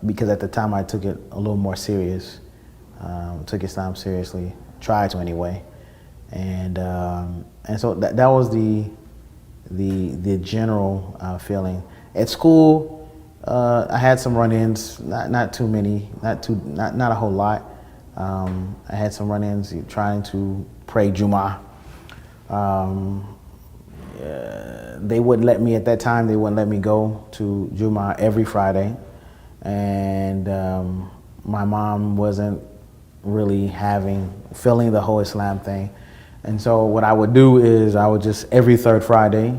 because at the time I took it a little more serious, took Islam seriously, tried to anyway, and so that was the general feeling. At school, I had some run-ins, not too many, not a whole lot. I had some run-ins trying to pray Jummah. They wouldn't let me at that time. They wouldn't let me go to Jummah every Friday, and my mom wasn't really feeling the whole Islam thing. And so what I would do is I would just every third Friday,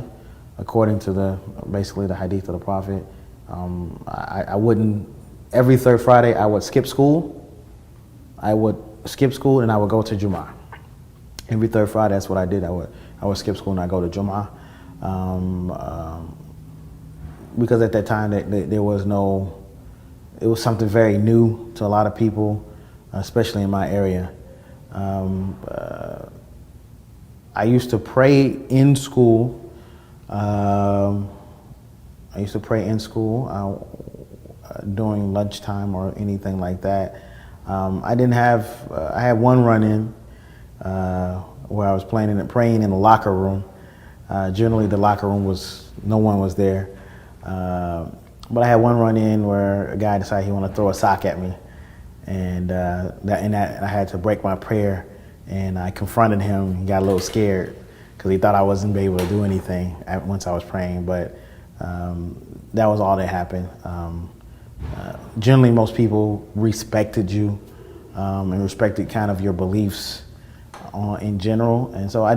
according to basically the hadith of the Prophet, I wouldn't, every third Friday I would skip school. I would skip school and I would go to Jummah. Every third Friday, that's what I did. I would skip school and I go to Jummah. Because at that time there was it was something very new to a lot of people, especially in my area. I used to pray in school. During lunchtime or anything like that. I had one run-in where I was praying in the locker room. Generally the locker room no one was there. But I had one run-in where a guy decided he wanted to throw a sock at me. And I had to break my prayer, and I confronted him. He got a little scared because he thought I wasn't be able to do anything once I was praying, but that was all that happened. Generally, most people respected you and respected kind of your beliefs in general, and so I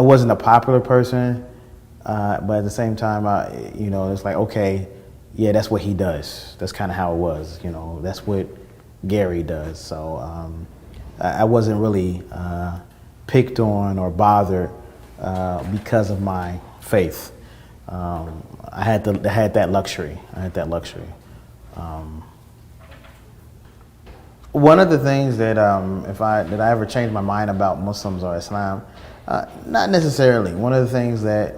wasn't a popular person, but at the same time, it's like, okay, yeah, that's what he does. That's kind of how it was, that's what Gary does. So I wasn't really picked on or bothered because of my faith. I had that luxury. One of the things that did I ever change my mind about Muslims or Islam? Not necessarily. One of the things that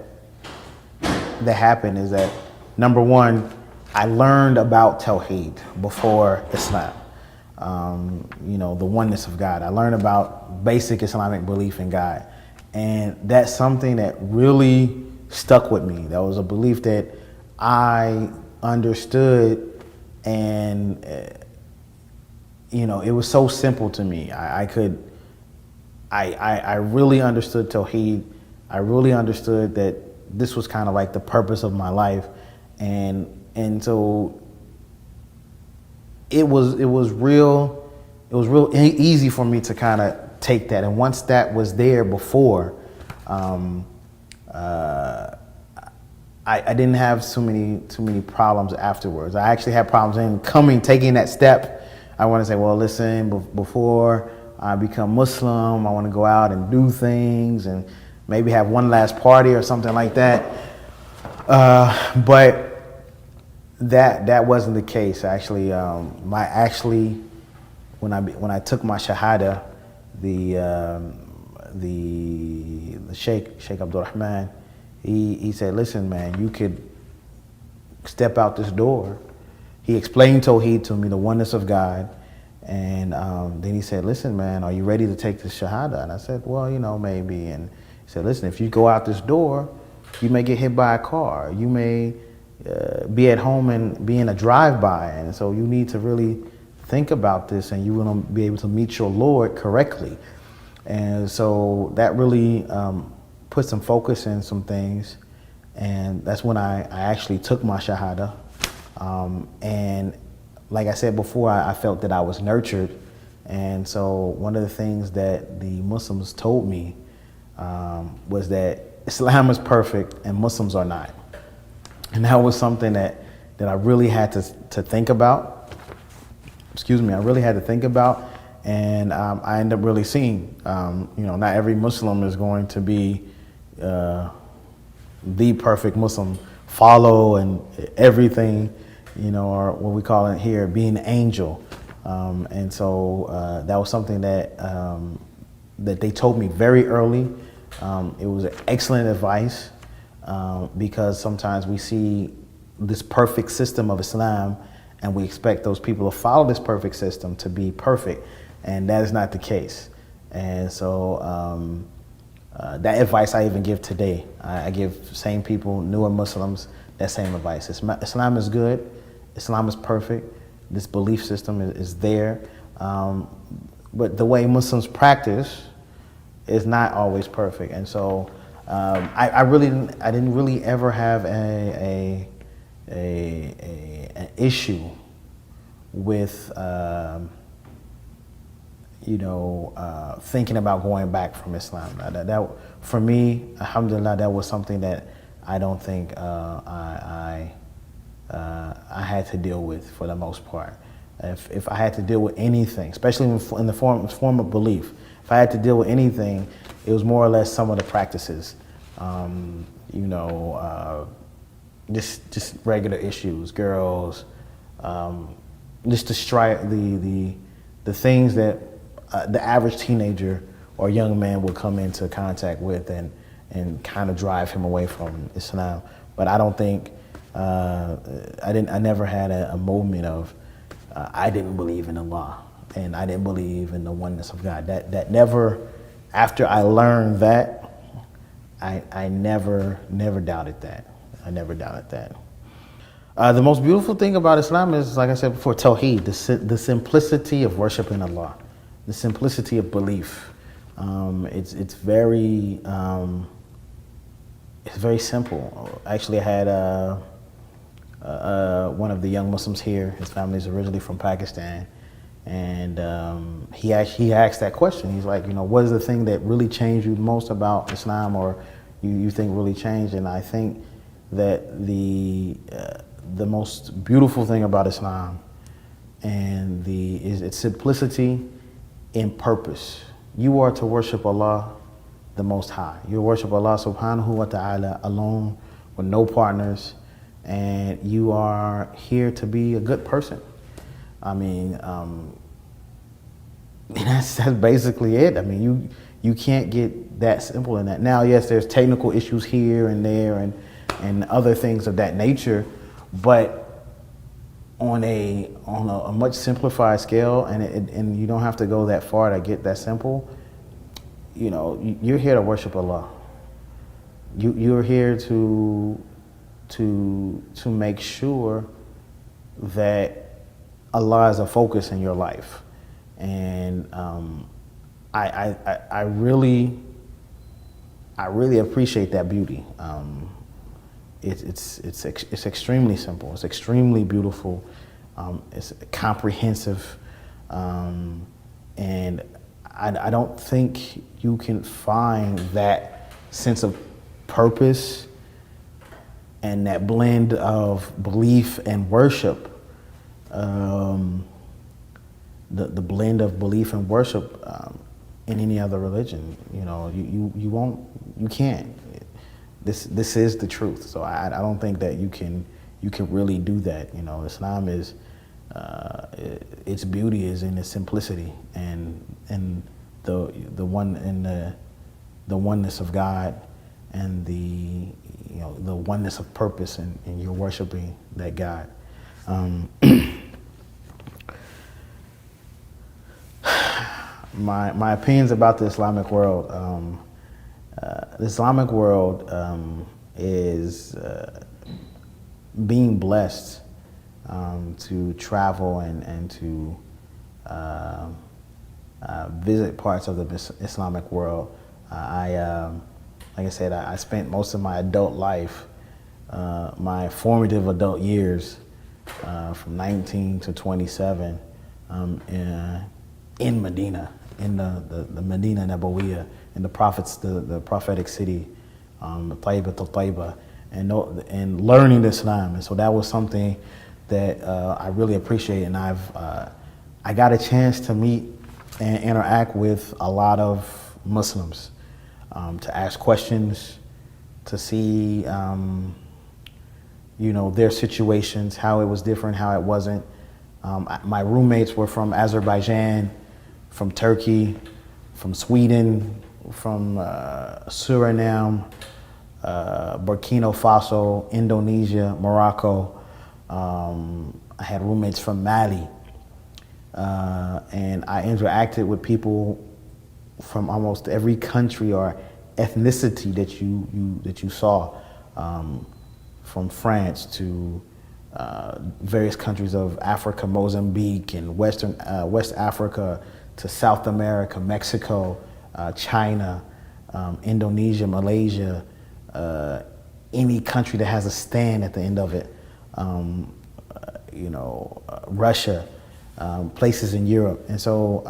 happened is that, number one, I learned about Tawheed before Islam. The oneness of God. I learned about basic Islamic belief in God, and that's something that really stuck with me. That was a belief that I understood, and it was so simple to me. I really understood Tawheed. I really understood that this was kind of like the purpose of my life, and so it was real easy for me to kind of take that. And once that was there before, I didn't have too many problems afterwards. I actually had problems taking that step. I want to say, well, listen, before I become Muslim, I want to go out and do things and maybe have one last party or something like that. But that wasn't the case. Actually, when I took my Shahada, the Sheikh Abdul Rahman, he said, listen, man, you could step out this door. He explained Tawheed to me, the oneness of God. And then he said, listen, man, are you ready to take the Shahada? And I said, well, maybe. And he said, listen, if you go out this door, you may get hit by a car. You may be at home and be in a drive-by. And so you need to really think about this, and you want to be able to meet your Lord correctly. And so that really put some focus in some things. And that's when I actually took my Shahada. And like I said before, I felt that I was nurtured. And so one of the things that the Muslims told me was that Islam is perfect and Muslims are not. And that was something that I really had to think about. I really had to think about. And I ended up really seeing, not every Muslim is going to be the perfect Muslim, follow and everything, or what we call it here, being an angel. And so that was something that they told me very early. It was excellent advice because sometimes we see this perfect system of Islam, and we expect those people to follow this perfect system to be perfect, and that is not the case. And so that advice I even give today. I give same people, newer Muslims, that same advice. Islam is good. Islam is perfect. This belief system is there. But the way Muslims practice is not always perfect. And so I didn't really ever have an issue with thinking about going back from Islam. That for me, alhamdulillah, that was something that I don't think I had to deal with for the most part. If I had to deal with anything, especially in the form of belief, if I had to deal with anything, it was more or less some of the practices, just regular issues, girls, just the things that the average teenager or young man would come into contact with and kind of drive him away from Islam. But I don't think I never had a moment of I didn't believe in Allah and I didn't believe in the oneness of God. That never, after I learned that, I never doubted that. I never doubted that. The most beautiful thing about Islam is, like I said before, Tawheed, the simplicity of worshiping Allah, the simplicity of belief. It's very simple. Actually, I had one of the young Muslims here. His family is originally from Pakistan, and he asked that question. He's like, what is the thing that really changed you most about Islam, or you think really changed? And I think that the most beautiful thing about Islam is its simplicity in purpose. You are to worship Allah, the Most High. You worship Allah subhanahu wa ta'ala alone, with no partners, and you are here to be a good person. I mean, that's basically it. I mean, you can't get that simple in that. Now, yes, there's technical issues here and there and other things of that nature, but on a much simplified scale, and you don't have to go that far to get that simple. You're here to worship Allah. You're here to make sure that Allah is a focus in your life, and I really appreciate that beauty. It's extremely simple. It's extremely beautiful. It's comprehensive, and I don't think you can find that sense of purpose and that blend of belief and worship. The blend of belief and worship in any other religion. You can't. This is the truth. So I don't think that you can really do that. Islam is its beauty is in its simplicity and the oneness of God, and the oneness of purpose, and you're worshiping that God. My opinions about the Islamic world. The Islamic world is being blessed to travel and to visit parts of the Islamic world. Like I said, I spent most of my adult life, my formative adult years, from 19 to 27, in Medina, in the Medina Nabawiyah, in the prophetic city, Tayyibat al-Tayyibah, and learning Islam. And so that was something that I really appreciate, and I got a chance to meet and interact with a lot of Muslims, to ask questions, to see their situations, how it was different, how it wasn't. My roommates were from Azerbaijan, from Turkey, from Sweden, from Suriname, Burkina Faso, Indonesia, Morocco. I had roommates from Mali. And I interacted with people from almost every country or ethnicity that you saw, from France to various countries of Africa, Mozambique, and West Africa, to South America, Mexico, China, Indonesia, Malaysia, any country that has a stand at the end of it, Russia, places in Europe. And so